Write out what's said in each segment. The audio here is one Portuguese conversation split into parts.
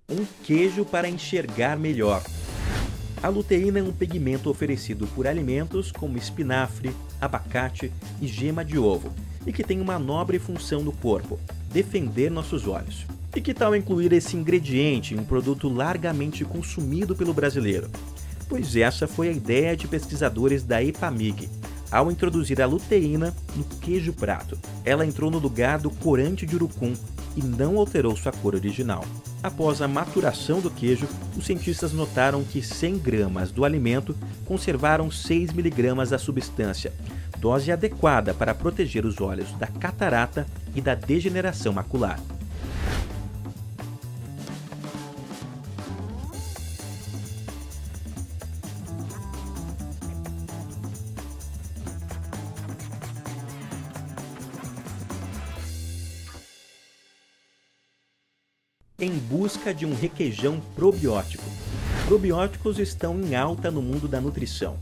Um queijo para enxergar melhor. A luteína é um pigmento oferecido por alimentos como espinafre, abacate e gema de ovo, e que tem uma nobre função no corpo: defender nossos olhos. E que tal incluir esse ingrediente em um produto largamente consumido pelo brasileiro? Pois essa foi a ideia de pesquisadores da EPAMIG, ao introduzir a luteína no queijo prato. Ela entrou no lugar do corante de urucum e não alterou sua cor original. Após a maturação do queijo, os cientistas notaram que 100 gramas do alimento conservaram 6 miligramas da substância, dose adequada para proteger os olhos da catarata e da degeneração macular. Em busca de um requeijão probiótico. Probióticos estão em alta no mundo da nutrição.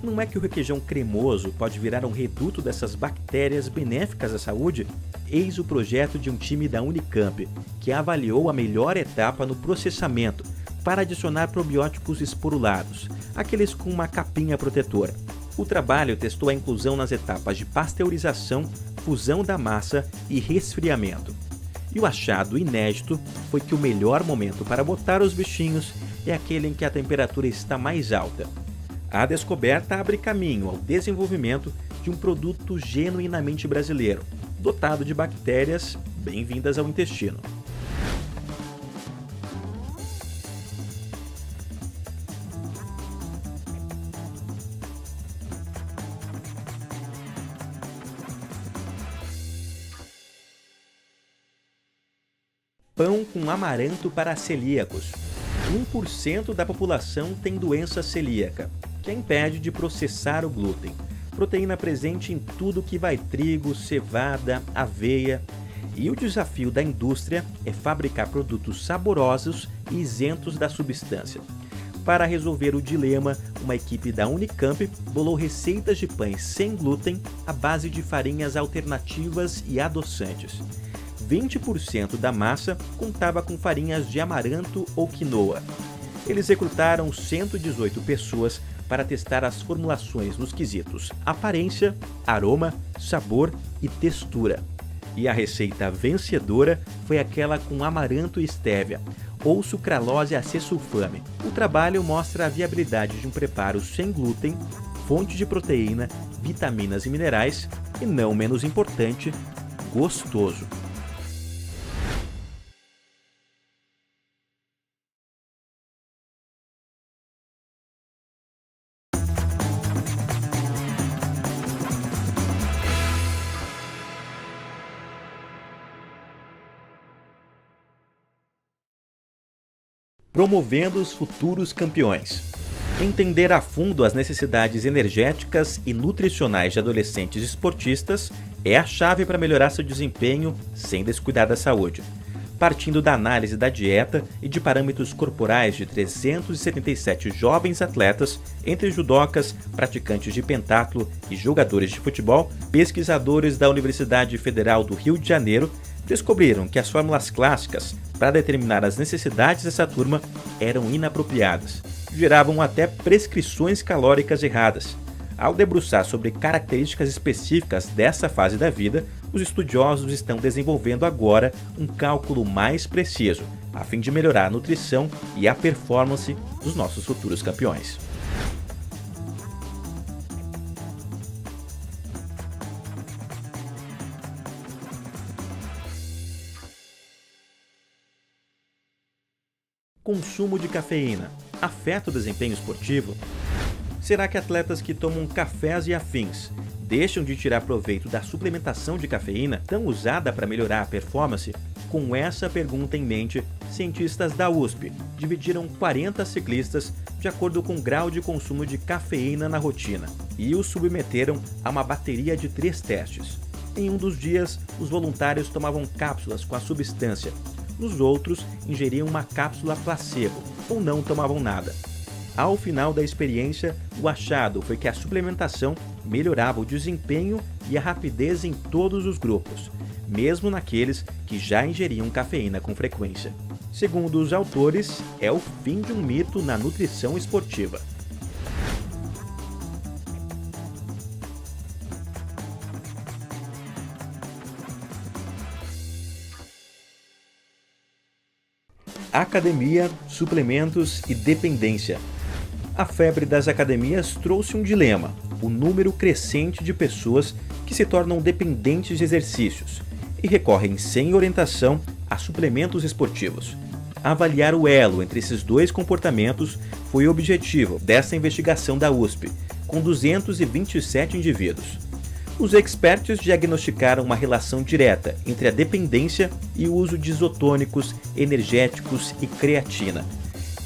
Não é que o requeijão cremoso pode virar um reduto dessas bactérias benéficas à saúde? Eis o projeto de um time da Unicamp, que avaliou a melhor etapa no processamento para adicionar probióticos esporulados, aqueles com uma capinha protetora. O trabalho testou a inclusão nas etapas de pasteurização, fusão da massa e resfriamento. E o achado inédito foi que o melhor momento para botar os bichinhos é aquele em que a temperatura está mais alta. A descoberta abre caminho ao desenvolvimento de um produto genuinamente brasileiro, dotado de bactérias bem-vindas ao intestino. Pão com amaranto para celíacos. 1% da população tem doença celíaca, que a impede de processar o glúten. Proteína presente em tudo que vai trigo, cevada, aveia. E o desafio da indústria é fabricar produtos saborosos e isentos da substância. Para resolver o dilema, uma equipe da Unicamp bolou receitas de pães sem glúten à base de farinhas alternativas e adoçantes. 20% da massa contava com farinhas de amaranto ou quinoa. Eles recrutaram 118 pessoas para testar as formulações nos quesitos aparência, aroma, sabor e textura. E a receita vencedora foi aquela com amaranto e estévia, ou sucralose acesulfame. O trabalho mostra a viabilidade de um preparo sem glúten, fonte de proteína, vitaminas e minerais, e não menos importante, gostoso. Promovendo os futuros campeões. Entender a fundo as necessidades energéticas e nutricionais de adolescentes esportistas é a chave para melhorar seu desempenho sem descuidar da saúde. Partindo da análise da dieta e de parâmetros corporais de 377 jovens atletas, entre judocas, praticantes de pentatlo e jogadores de futebol, pesquisadores da Universidade Federal do Rio de Janeiro descobriram que as fórmulas clássicas para determinar as necessidades dessa turma eram inapropriadas, geravam até prescrições calóricas erradas. Ao debruçar sobre características específicas dessa fase da vida, os estudiosos estão desenvolvendo agora um cálculo mais preciso, a fim de melhorar a nutrição e a performance dos nossos futuros campeões. Consumo de cafeína afeta o desempenho esportivo? Será que atletas que tomam cafés e afins deixam de tirar proveito da suplementação de cafeína tão usada para melhorar a performance? Com essa pergunta em mente, cientistas da USP dividiram 40 ciclistas de acordo com o grau de consumo de cafeína na rotina e os submeteram a uma bateria de 3 testes. Em um dos dias, os voluntários tomavam cápsulas com a substância. Nos outros, ingeriam uma cápsula placebo ou não tomavam nada. Ao final da experiência, o achado foi que a suplementação melhorava o desempenho e a rapidez em todos os grupos, mesmo naqueles que já ingeriam cafeína com frequência. Segundo os autores, é o fim de um mito na nutrição esportiva. Academia, suplementos e dependência. A febre das academias trouxe um dilema: o número crescente de pessoas que se tornam dependentes de exercícios e recorrem sem orientação a suplementos esportivos. Avaliar o elo entre esses dois comportamentos foi o objetivo desta investigação da USP, com 227 indivíduos. Os experts diagnosticaram uma relação direta entre a dependência e o uso de isotônicos, energéticos e creatina.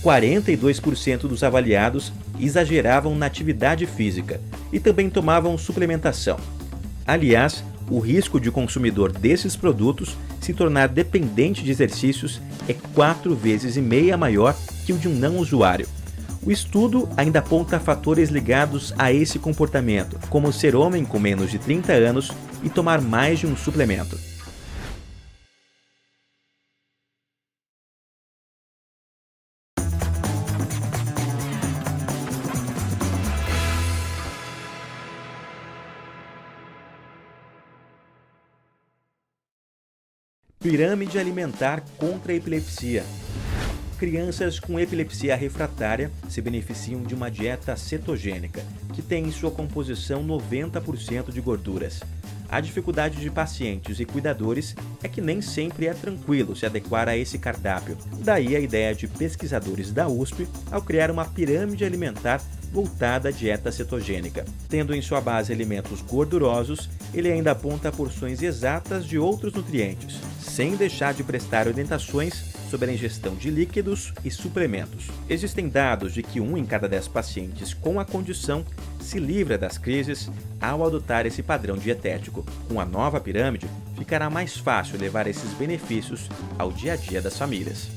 42% dos avaliados exageravam na atividade física e também tomavam suplementação. Aliás, o risco de o consumidor desses produtos se tornar dependente de exercícios é 4,5 vezes maior que o de um não usuário. O estudo ainda aponta fatores ligados a esse comportamento, como ser homem com menos de 30 anos e tomar mais de um suplemento. Pirâmide alimentar contra a epilepsia. Crianças com epilepsia refratária se beneficiam de uma dieta cetogênica, que tem em sua composição 90% de gorduras. A dificuldade de pacientes e cuidadores é que nem sempre é tranquilo se adequar a esse cardápio. Daí a ideia de pesquisadores da USP ao criar uma pirâmide alimentar voltada à dieta cetogênica. Tendo em sua base alimentos gordurosos, ele ainda aponta porções exatas de outros nutrientes, sem deixar de prestar orientações sobre a ingestão de líquidos e suplementos. Existem dados de que 1 em cada 10 pacientes com a condição se livra das crises ao adotar esse padrão dietético. Com a nova pirâmide, ficará mais fácil levar esses benefícios ao dia a dia das famílias.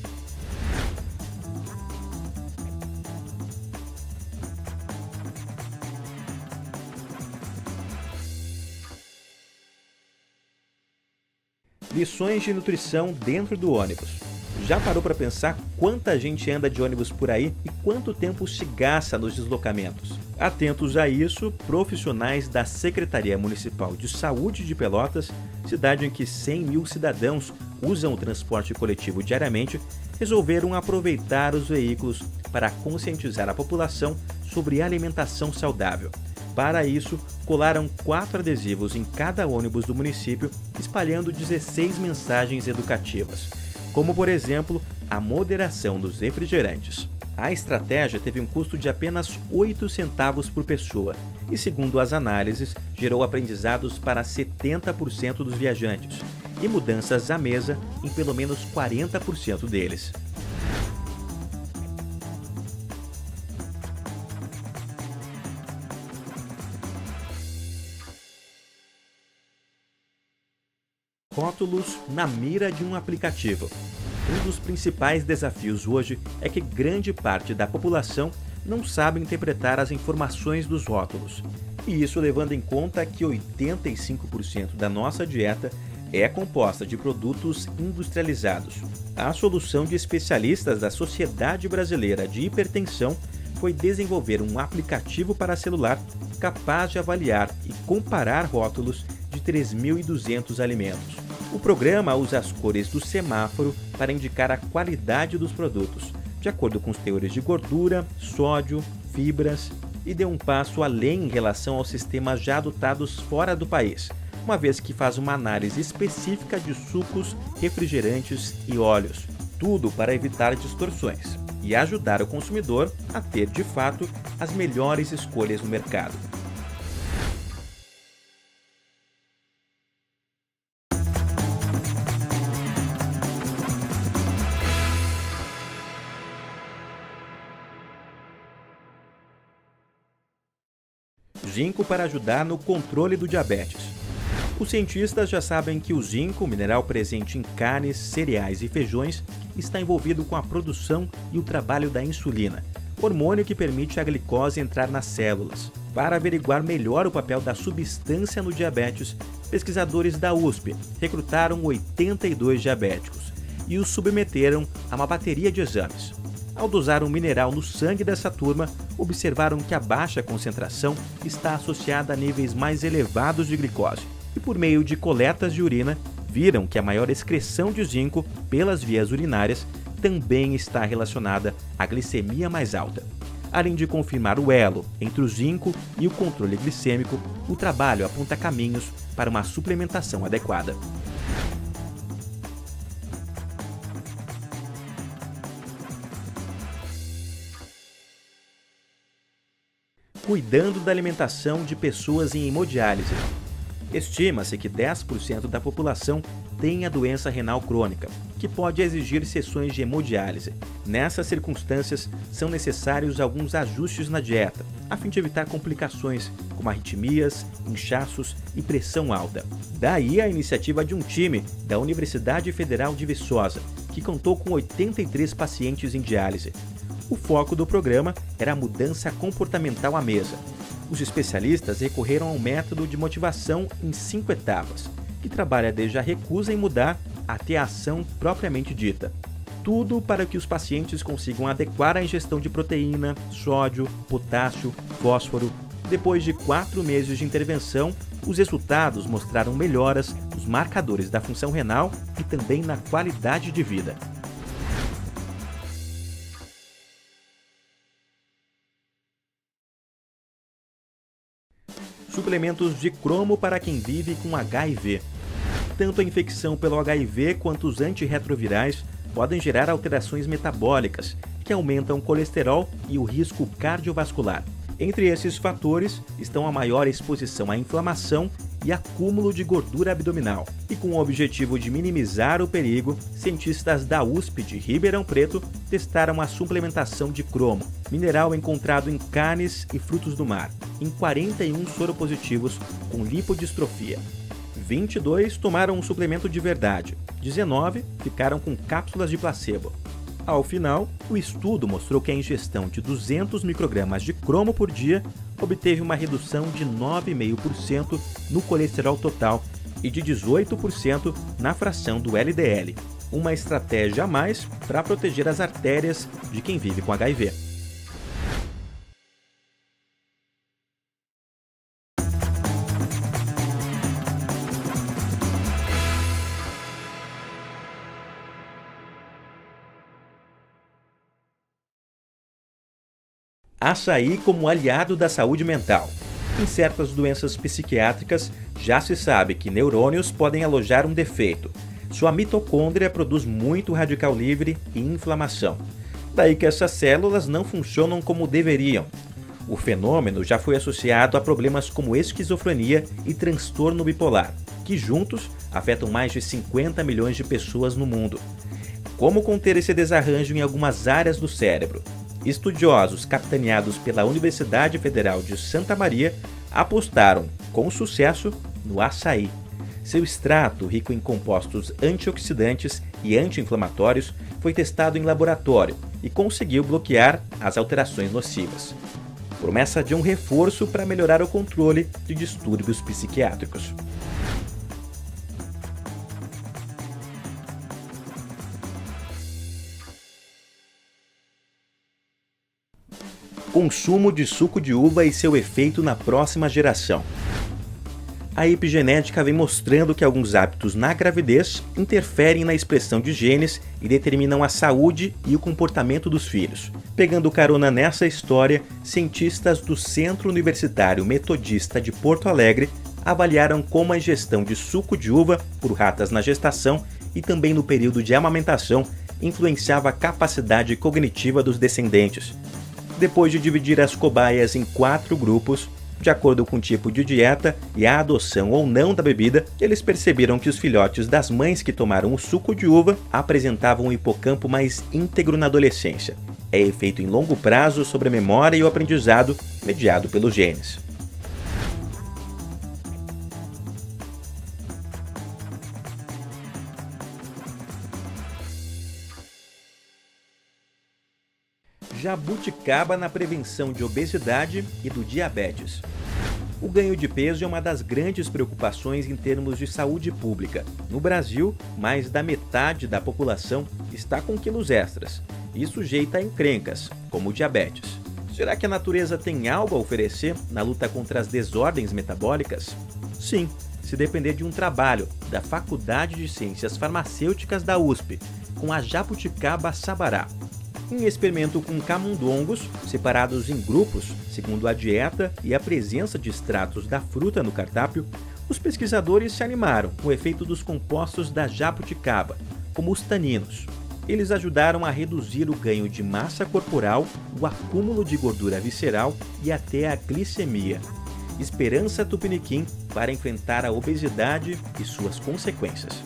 Lições de nutrição dentro do ônibus. Já parou para pensar quanta gente anda de ônibus por aí e quanto tempo se gasta nos deslocamentos? Atentos a isso, profissionais da Secretaria Municipal de Saúde de Pelotas, cidade em que 100 mil cidadãos usam o transporte coletivo diariamente, resolveram aproveitar os veículos para conscientizar a população sobre alimentação saudável. Para isso, colaram 4 adesivos em cada ônibus do município, espalhando 16 mensagens educativas, como, por exemplo, a moderação dos refrigerantes. A estratégia teve um custo de apenas 8 centavos por pessoa e, segundo as análises, gerou aprendizados para 70% dos viajantes e mudanças à mesa em pelo menos 40% deles. Rótulos na mira de um aplicativo. Um dos principais desafios hoje é que grande parte da população não sabe interpretar as informações dos rótulos. E isso levando em conta que 85% da nossa dieta é composta de produtos industrializados. A solução de especialistas da Sociedade Brasileira de Hipertensão foi desenvolver um aplicativo para celular capaz de avaliar e comparar rótulos de 3.200 alimentos. O programa usa as cores do semáforo para indicar a qualidade dos produtos, de acordo com os teores de gordura, sódio, fibras, e deu um passo além em relação aos sistemas já adotados fora do país, uma vez que faz uma análise específica de sucos, refrigerantes e óleos, tudo para evitar distorções e ajudar o consumidor a ter, de fato, as melhores escolhas no mercado. Zinco para ajudar no controle do diabetes. Os cientistas já sabem que o zinco, mineral presente em carnes, cereais e feijões, está envolvido com a produção e o trabalho da insulina, hormônio que permite a glicose entrar nas células. Para averiguar melhor o papel da substância no diabetes, pesquisadores da USP recrutaram 82 diabéticos. e os submeteram a uma bateria de exames. Ao dosar um mineral no sangue dessa turma, observaram que a baixa concentração está associada a níveis mais elevados de glicose. E por meio de coletas de urina, viram que a maior excreção de zinco pelas vias urinárias também está relacionada à glicemia mais alta. Além de confirmar o elo entre o zinco e o controle glicêmico, o trabalho aponta caminhos para uma suplementação adequada. Cuidando da alimentação de pessoas em hemodiálise. Estima-se que 10% da população tem a doença renal crônica, que pode exigir sessões de hemodiálise. Nessas circunstâncias, são necessários alguns ajustes na dieta, a fim de evitar complicações como arritmias, inchaços e pressão alta. Daí a iniciativa de um time da Universidade Federal de Viçosa, que contou com 83 pacientes em diálise. O foco do programa era a mudança comportamental à mesa. Os especialistas recorreram ao método de motivação em 5 etapas, que trabalha desde a recusa em mudar até a ação propriamente dita. Tudo para que os pacientes consigam adequar a ingestão de proteína, sódio, potássio, fósforo. Depois de 4 meses de intervenção, os resultados mostraram melhoras nos marcadores da função renal e também na qualidade de vida. Suplementos de cromo para quem vive com HIV. Tanto a infecção pelo HIV quanto os antirretrovirais podem gerar alterações metabólicas, que aumentam o colesterol e o risco cardiovascular. Entre esses fatores estão a maior exposição à inflamação e acúmulo de gordura abdominal. E com o objetivo de minimizar o perigo, cientistas da USP de Ribeirão Preto testaram a suplementação de cromo, mineral encontrado em carnes e frutos do mar, em 41 soropositivos com lipodistrofia. 22 tomaram um suplemento de verdade, 19 ficaram com cápsulas de placebo. Ao final, o estudo mostrou que a ingestão de 200 microgramas de cromo por dia obteve uma redução de 9,5% no colesterol total e de 18% na fração do LDL, uma estratégia a mais para proteger as artérias de quem vive com HIV. Açaí como aliado da saúde mental. Em certas doenças psiquiátricas, já se sabe que neurônios podem alojar um defeito. Sua mitocôndria produz muito radical livre e inflamação. Daí que essas células não funcionam como deveriam. O fenômeno já foi associado a problemas como esquizofrenia e transtorno bipolar, que juntos afetam mais de 50 milhões de pessoas no mundo. Como conter esse desarranjo em algumas áreas do cérebro? Estudiosos capitaneados pela Universidade Federal de Santa Maria apostaram, com sucesso, no açaí. Seu extrato, rico em compostos antioxidantes e anti-inflamatórios, foi testado em laboratório e conseguiu bloquear as alterações nocivas. Promessa de um reforço para melhorar o controle de distúrbios psiquiátricos. Consumo de suco de uva e seu efeito na próxima geração. A epigenética vem mostrando que alguns hábitos na gravidez interferem na expressão de genes e determinam a saúde e o comportamento dos filhos. Pegando carona nessa história, cientistas do Centro Universitário Metodista de Porto Alegre avaliaram como a ingestão de suco de uva por ratas na gestação e também no período de amamentação influenciava a capacidade cognitiva dos descendentes. Depois de dividir as cobaias em 4 grupos, de acordo com o tipo de dieta e a adoção ou não da bebida, eles perceberam que os filhotes das mães que tomaram o suco de uva apresentavam um hipocampo mais íntegro na adolescência. É efeito em longo prazo sobre a memória e o aprendizado, mediado pelos genes. Jabuticaba na prevenção de obesidade e do diabetes. O ganho de peso é uma das grandes preocupações em termos de saúde pública. No Brasil, mais da metade da população está com quilos extras e sujeita a encrencas, como diabetes. Será que a natureza tem algo a oferecer na luta contra as desordens metabólicas? Sim, se depender de um trabalho da Faculdade de Ciências Farmacêuticas da USP, com a jabuticaba sabará. Em experimento com camundongos, separados em grupos, segundo a dieta e a presença de extratos da fruta no cardápio, os pesquisadores se animaram com o efeito dos compostos da jabuticaba, como os taninos. Eles ajudaram a reduzir o ganho de massa corporal, o acúmulo de gordura visceral e até a glicemia. Esperança Tupiniquim para enfrentar a obesidade e suas consequências.